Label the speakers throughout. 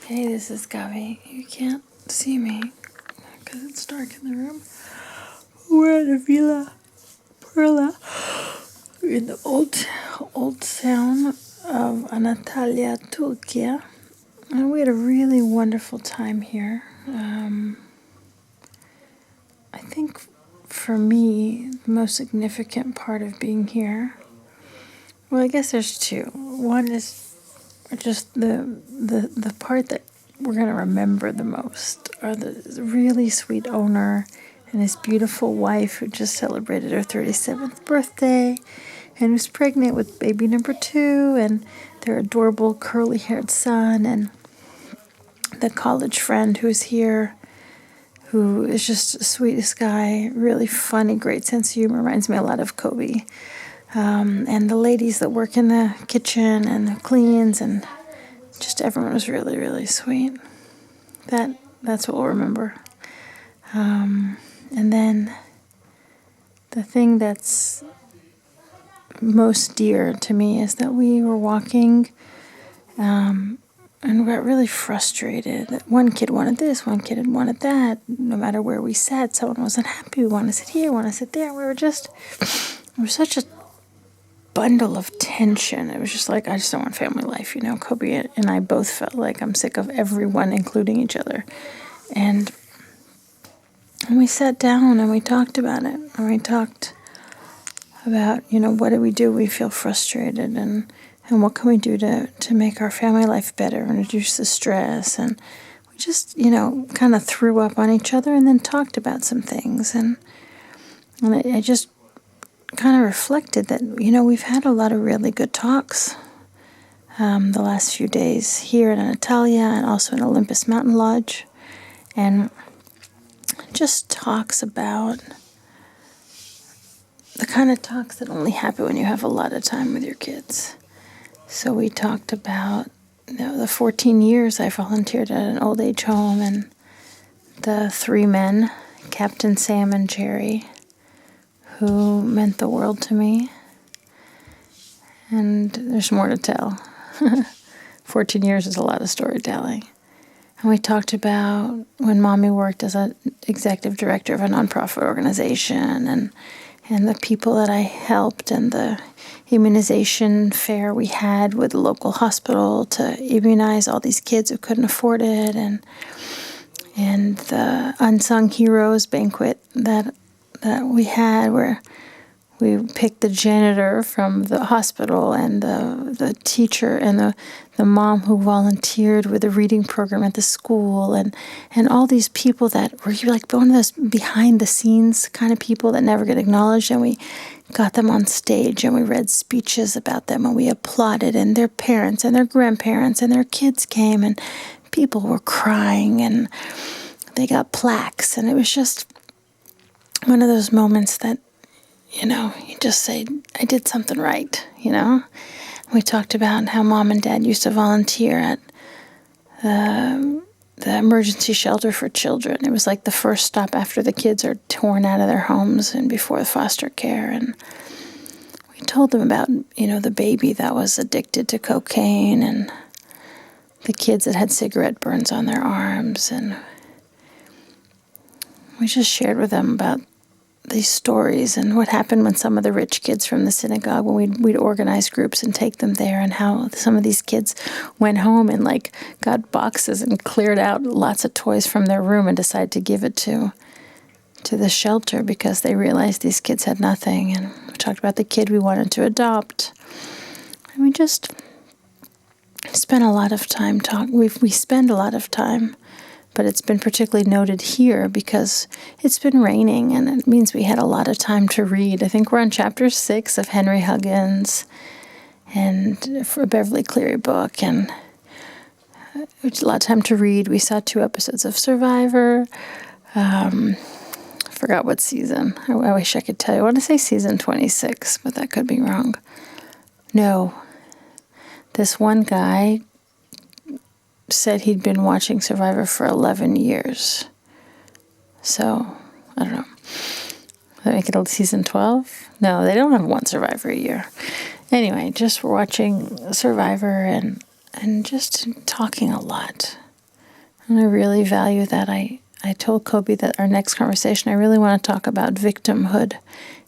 Speaker 1: Hey, this is Gavi. You can't see me because it's dark in the room. We're at a Villa Perla in the old town of trAnatalya, Turkey. And we had a really wonderful time here. I think for me, the most significant part of being here, well, I guess there's two. One is just the part that we're going to remember the most are the really sweet owner and his beautiful wife who just celebrated her 37th birthday and was pregnant with baby number 2, and their adorable curly-haired son, and the college friend who's here, who is just the sweetest guy, really funny, great sense of humor, reminds me a lot of Kobe. And the ladies that work in the kitchen and the cleans, and just everyone was really, really sweet. That's what we'll remember. And then the thing that's most dear to me is that we were walking and we got really frustrated. One kid wanted this, one kid had wanted that. No matter where we sat, someone wasn't happy. We want to sit here, want to sit there. We were such a bundle of tension. It was just like, I just don't want family life, Kobe and I both felt like I'm sick of everyone, including each other. And we sat down and we talked about it. And we talked about, what do we do? We feel frustrated, and what can we do to make our family life better and reduce the stress? And we just, kind of threw up on each other and then talked about some things. And I just kind of reflected that, we've had a lot of really good talks the last few days here in trAnatalya and also in Olympus Mountain Lodge. And just talks about the kind of talks that only happen when you have a lot of time with your kids. So we talked about the 14 years I volunteered at an old age home, and the 3 men, Captain Sam and Jerry, who meant the world to me. And there's more to tell. 14 years is a lot of storytelling. And we talked about when Mommy worked as an executive director of a nonprofit organization, and the people that I helped, and the immunization fair we had with the local hospital to immunize all these kids who couldn't afford it, and the Unsung Heroes banquet that we had, where we picked the janitor from the hospital and the teacher and the mom who volunteered with the reading program at the school, and all these people that were like one of those behind the scenes kind of people that never get acknowledged, and we got them on stage and we read speeches about them and we applauded, and their parents and their grandparents and their kids came, and people were crying and they got plaques, and it was just one of those moments that, you just say, I did something right, We talked about how Mom and Dad used to volunteer at the emergency shelter for children. It was like the first stop after the kids are torn out of their homes and before the foster care. And we told them about, the baby that was addicted to cocaine, and the kids that had cigarette burns on their arms. And we just shared with them about these stories and what happened when some of the rich kids from the synagogue, when we'd organize groups and take them there, and how some of these kids went home and got boxes and cleared out lots of toys from their room and decided to give it to the shelter because they realized these kids had nothing. And we talked about the kid we wanted to adopt. And we just spent a lot of time we spend a lot of time, but it's been particularly noted here because it's been raining, and it means we had a lot of time to read. I think we're on chapter 6 of Henry Huggins and for a Beverly Cleary book, and it's a lot of time to read. We saw 2 episodes of Survivor. Forgot what season. I wish I could tell you. I want to say season 26, but that could be wrong. No. This one guy said he'd been watching Survivor for 11 years. So, I don't know. Did I make it season 12? No, they don't have one Survivor a year. Anyway, just watching Survivor and just talking a lot. And I really value that. I told Kobe that our next conversation, I really want to talk about victimhood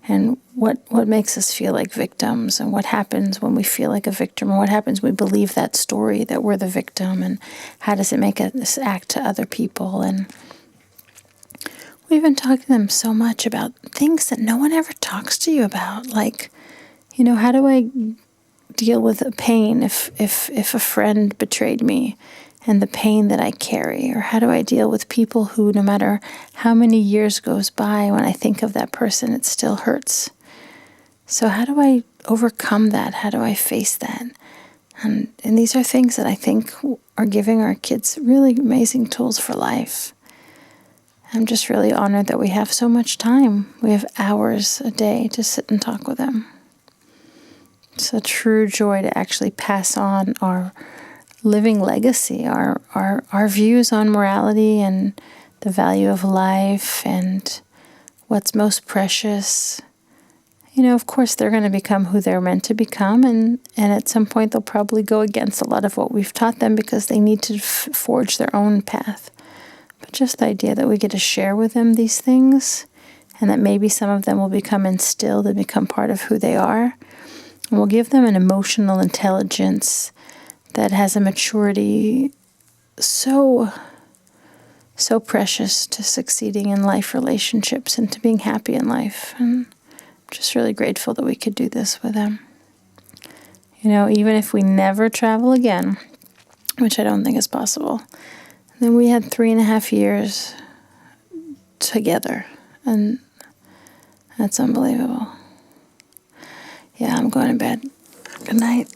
Speaker 1: and what makes us feel like victims, and what happens when we feel like a victim, or what happens when we believe that story that we're the victim, and how does it make us act to other people. And we've been talking to them so much about things that no one ever talks to you about, like, how do I deal with a pain if a friend betrayed me, and the pain that I carry? Or how do I deal with people who, no matter how many years goes by, when I think of that person, it still hurts? So how do I overcome that? How do I face that? And these are things that I think are giving our kids really amazing tools for life. I'm just really honored that we have so much time. We have hours a day to sit and talk with them. It's a true joy to actually pass on our living legacy, our views on morality and the value of life and what's most precious. Of course, they're going to become who they're meant to become, and at some point they'll probably go against a lot of what we've taught them because they need to forge their own path. But just the idea that we get to share with them these things, and that maybe some of them will become instilled and become part of who they are, and we'll give them an emotional intelligence that has a maturity so precious to succeeding in life relationships and to being happy in life. And I'm just really grateful that we could do this with them. Even if we never travel again, which I don't think is possible, then we had 3.5 years together, and that's unbelievable. Yeah, I'm going to bed. Good night.